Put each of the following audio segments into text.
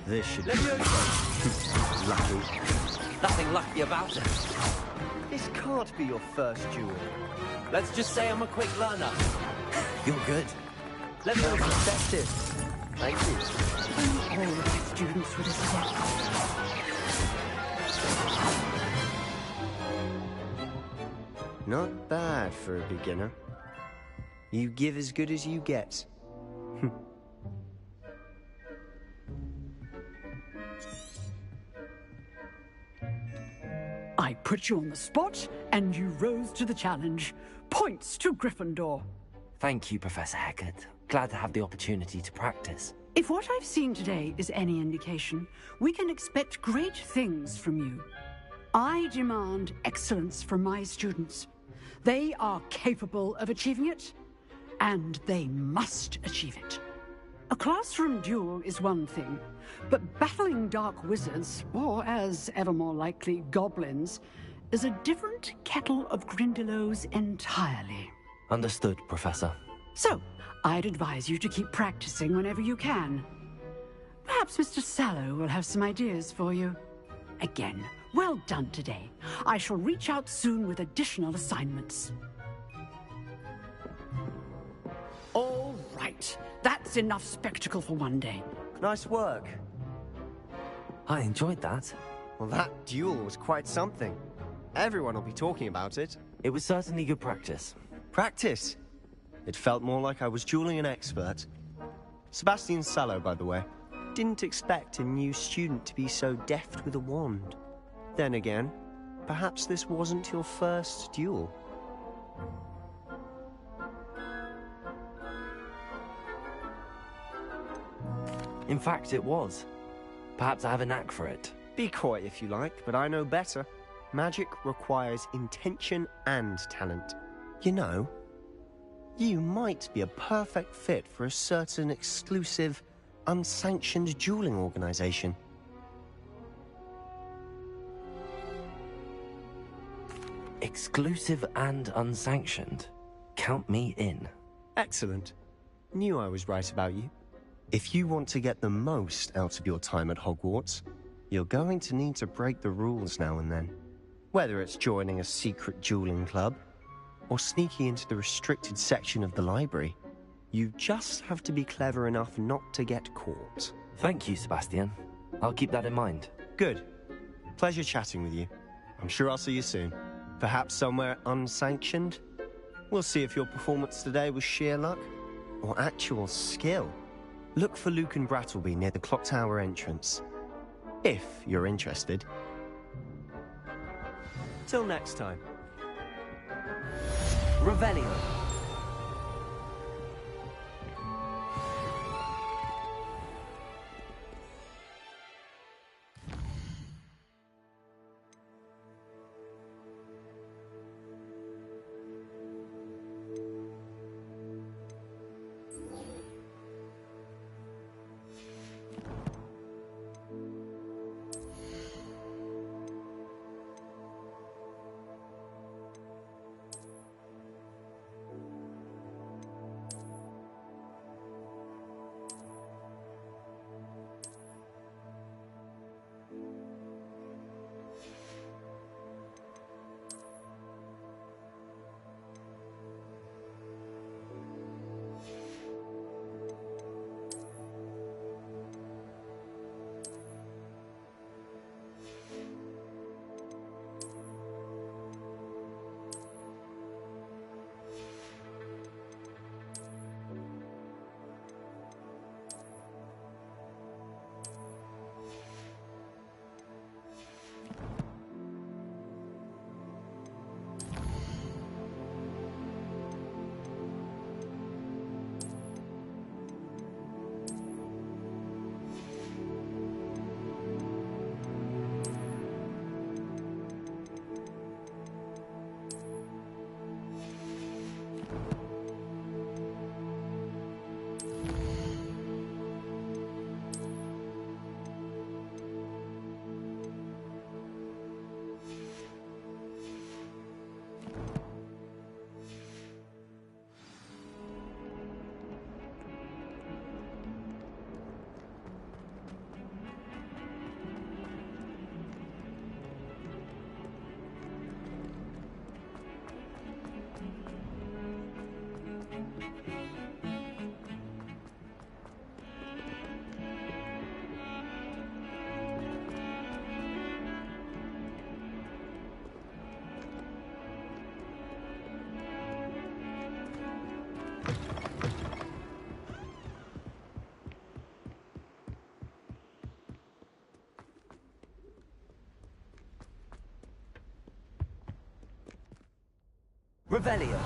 This should be Let me know. lucky. Nothing lucky about it. This can't be your first duel. Let's just say I'm a quick learner. You're good. Let me know. Effective. Thank you. All of my students would accept. Not bad for a beginner. You give as good as you get. I put you on the spot, and you rose to the challenge. Points to Gryffindor. Thank you, Professor Hecat. Glad to have the opportunity to practice. If what I've seen today is any indication, we can expect great things from you. I demand excellence from my students. They are capable of achieving it, and they must achieve it. A classroom duel is one thing, but battling dark wizards, or as ever more likely, goblins, is a different kettle of Grindylows entirely. Understood, Professor. So, I'd advise you to keep practicing whenever you can. Perhaps Mr. Sallow will have some ideas for you. Again, well done today. I shall reach out soon with additional assignments. All right. That's enough spectacle for one day. Nice work. I enjoyed that. Well, that duel was quite something. Everyone will be talking about it. It was certainly good practice. Practice? It felt more like I was dueling an expert. Sebastian Sallow, by the way. Didn't expect a new student to be so deft with a wand. Then again, perhaps this wasn't your first duel. In fact, it was. Perhaps I have a knack for it. Be coy if you like, but I know better. Magic requires intention and talent. You know, you might be a perfect fit for a certain exclusive, unsanctioned dueling organization. Exclusive and unsanctioned. Count me in. Excellent. Knew I was right about you. If you want to get the most out of your time at Hogwarts, you're going to need to break the rules now and then. Whether it's joining a secret dueling club, or sneaking into the restricted section of the library, you just have to be clever enough not to get caught. Thank you, Sebastian. I'll keep that in mind. Good. Pleasure chatting with you. I'm sure I'll see you soon. Perhaps somewhere unsanctioned? We'll see if your performance today was sheer luck, or actual skill. Look for Luke and Brattleby near the clock tower entrance. If you're interested. Till next time. Revelio. Revelio.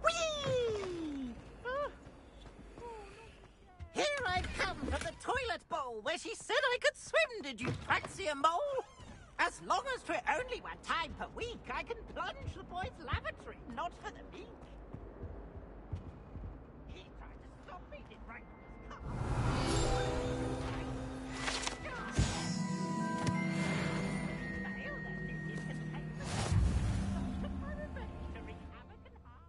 Whee! Here I've come from the toilet bowl where she said I could swim, did you fancy a mole? As long as for only one time per week, I can plunge the boy's lavatory, not for the meek. He tried to stop me, did right from his cup. Fail, then, it can take the for revenge to wreak havoc and harm.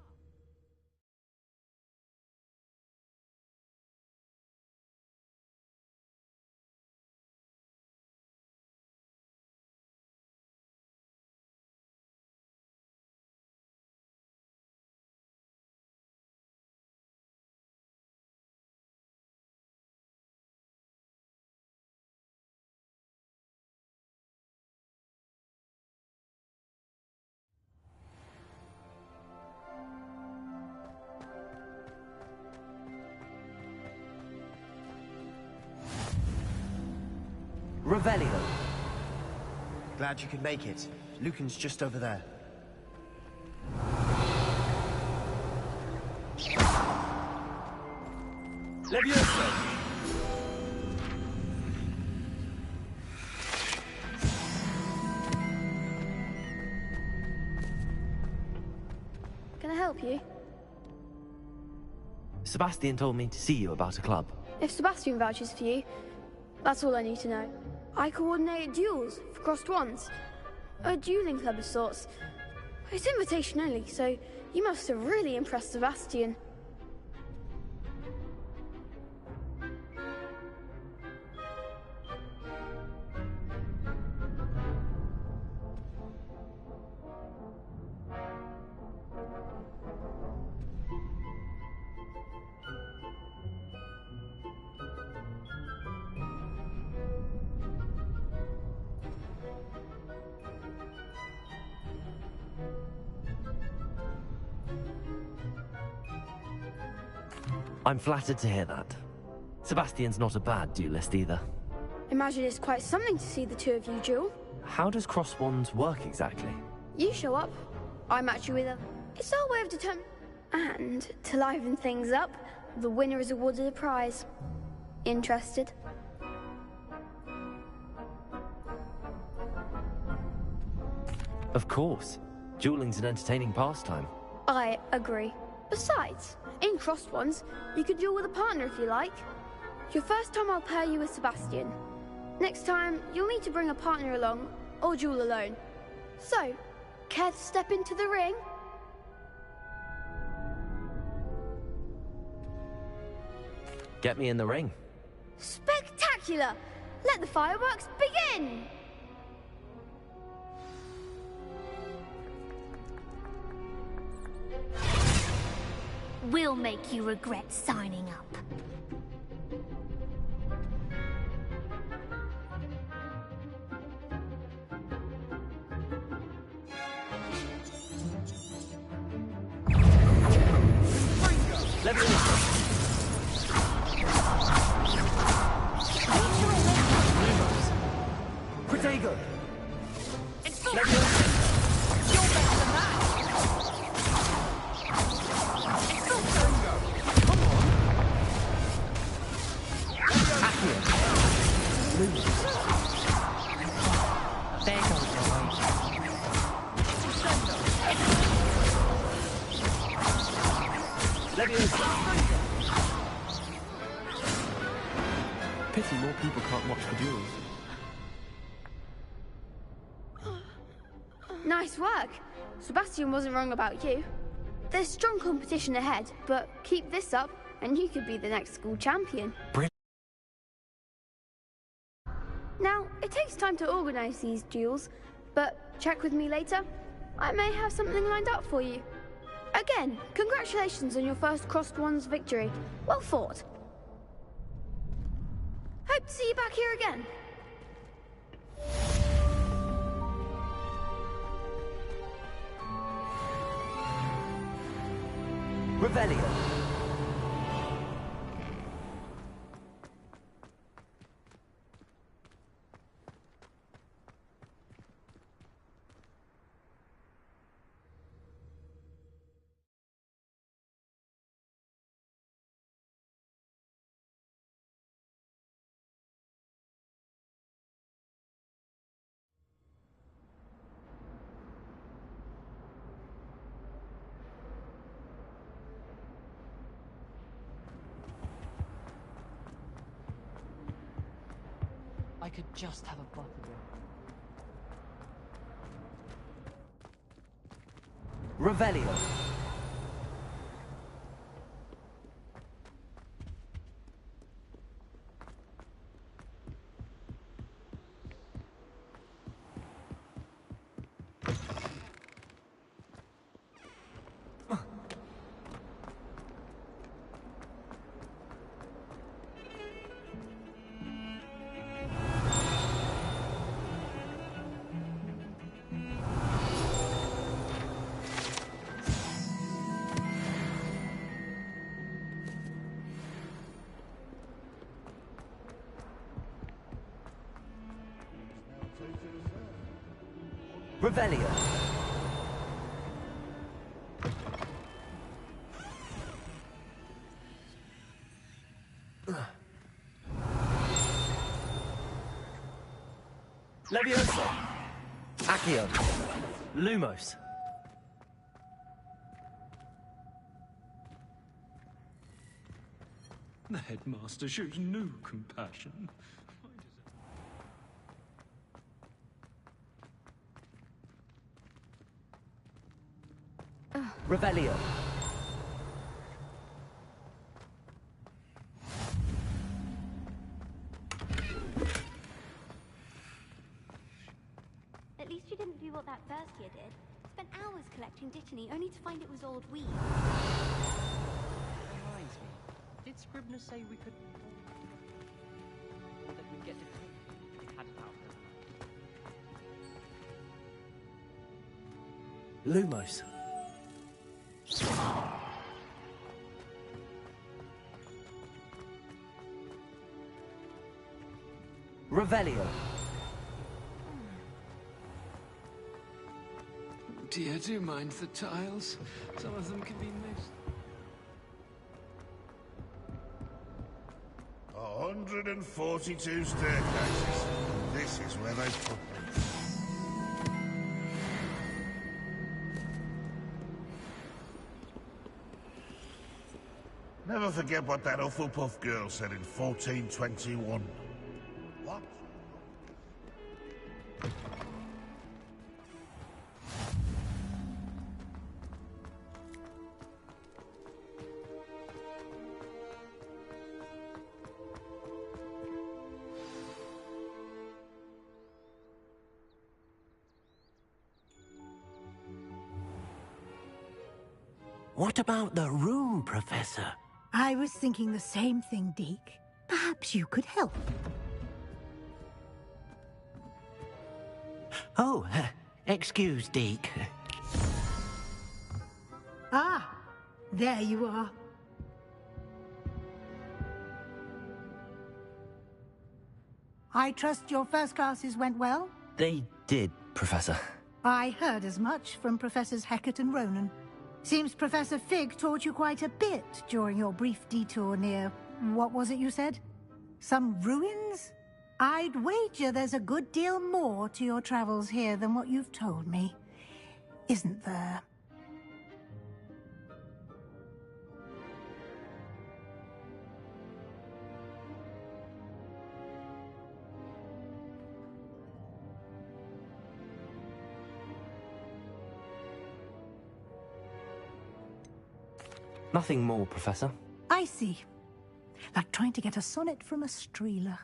Revelio. Glad you could make it. Lucan's just over there. Levioso. Can I help you? Sebastian told me to see you about a club. If Sebastian vouches for you, that's all I need to know. I coordinate duels for crossed wands. A dueling club of sorts. It's invitation only, so you must have really impressed Sebastian. I'm flattered to hear that. Sebastian's not a bad duelist either. Imagine it's quite something to see the two of you duel. How does cross wands work exactly? You show up, I match you with a... It's our way of determining... And, to liven things up, the winner is awarded a prize. Interested? Of course. Dueling's an entertaining pastime. I agree. Besides, in crossed ones, you could duel with a partner if you like. Your first time I'll pair you with Sebastian. Next time, you'll need to bring a partner along, or duel alone. So, care to step into the ring? Get me in the ring. Spectacular! Let the fireworks begin! We'll make you regret signing up. Protego! It's full. You're better than that. It's full. Come on! Accio! Lumos. There goes your way. Leviosa! Pity more people can't watch the duels. Nice work. Sebastian wasn't wrong about you. There's strong competition ahead, but keep this up and you could be the next school champion. Brilliant. Now, it takes time to organise these duels, but check with me later. I may have something lined up for you. Again, congratulations on your first crossed wands victory. Well fought. Hope to see you back here again. Revelio. I could just have a butterbeer. Revelio. Revelio. Leviosa. Accio. Lumos. The headmaster shows no compassion. Revelio. At least you didn't do what that first year did. Spent hours collecting Dittany only to find it was old weed. Reminds me, did Scribner say we could... or that we'd get to... We had it out there. Lumos. Revelio. Dear, do you mind the tiles? Some of them can be mixed. 142 staircases. This is where they put them. Never forget what that Hufflepuff girl said in 1421. What? What about the room, Professor? I was thinking the same thing, Deke. Perhaps you could help. Oh, excuse, Deke. Ah, there you are. I trust your first classes went well? They did, Professor. I heard as much from Professors Hecat and Ronan. Seems Professor Fig taught you quite a bit during your brief detour near... what was it you said? Some ruins? I'd wager there's a good deal more to your travels here than what you've told me. Isn't there? Nothing more, Professor. I see. Like trying to get a sonnet from a streeler.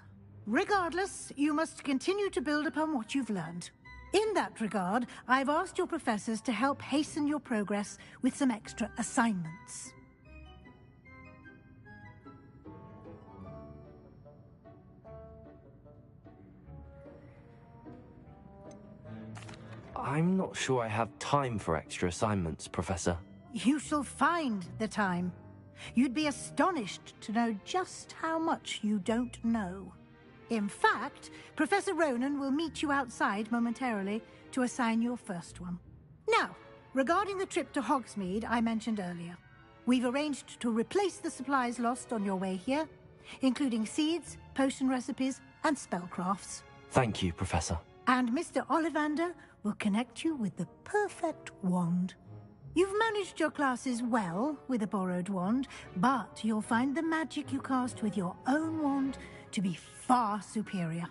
Regardless, you must continue to build upon what you've learned. In that regard, I've asked your professors to help hasten your progress with some extra assignments. I'm not sure I have time for extra assignments, Professor. You shall find the time. You'd be astonished to know just how much you don't know. In fact, Professor Ronan will meet you outside momentarily to assign your first one. Now, regarding the trip to Hogsmeade I mentioned earlier, we've arranged to replace the supplies lost on your way here, including seeds, potion recipes, and spellcrafts. Thank you, Professor. And Mr. Ollivander will connect you with the perfect wand. You've managed your classes well with a borrowed wand, but you'll find the magic you cast with your own wand to be far superior.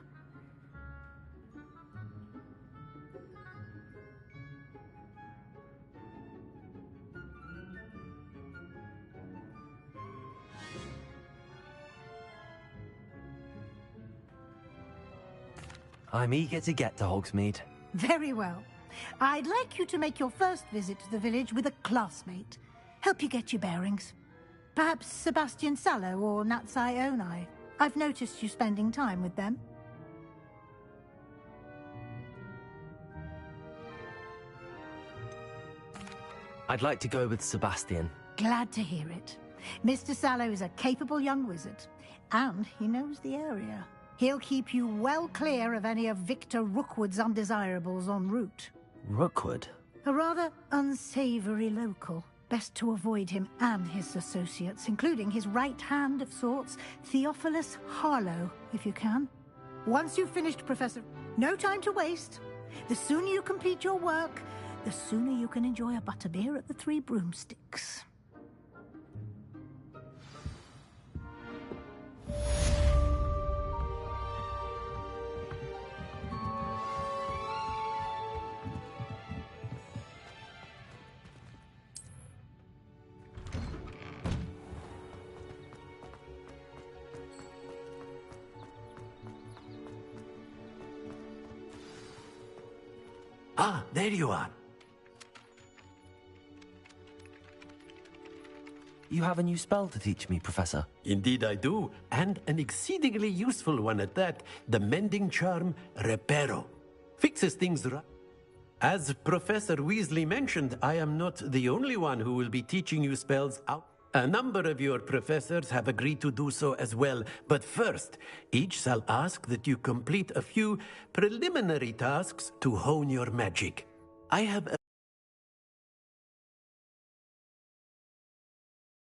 I'm eager to get to Hogsmeade. Very well. I'd like you to make your first visit to the village with a classmate. Help you get your bearings. Perhaps Sebastian Sallow or Natsai Onai. I've noticed you spending time with them. I'd like to go with Sebastian. Glad to hear it. Mr. Sallow is a capable young wizard, and he knows the area. He'll keep you well clear of any of Victor Rookwood's undesirables en route. Rookwood? A rather unsavory local. Best to avoid him and his associates, including his right hand of sorts, Theophilus Harlow, if you can. Once you've finished, Professor, no time to waste. The sooner you complete your work, the sooner you can enjoy a butterbeer at the Three Broomsticks. Ah, there you are. You have a new spell to teach me, Professor. Indeed I do, and an exceedingly useful one at that. The mending charm Reparo. Fixes things right. As Professor Weasley mentioned, I am not the only one who will be teaching you spells out. A number of your professors have agreed to do so as well, but first, each shall ask that you complete a few preliminary tasks to hone your magic. I have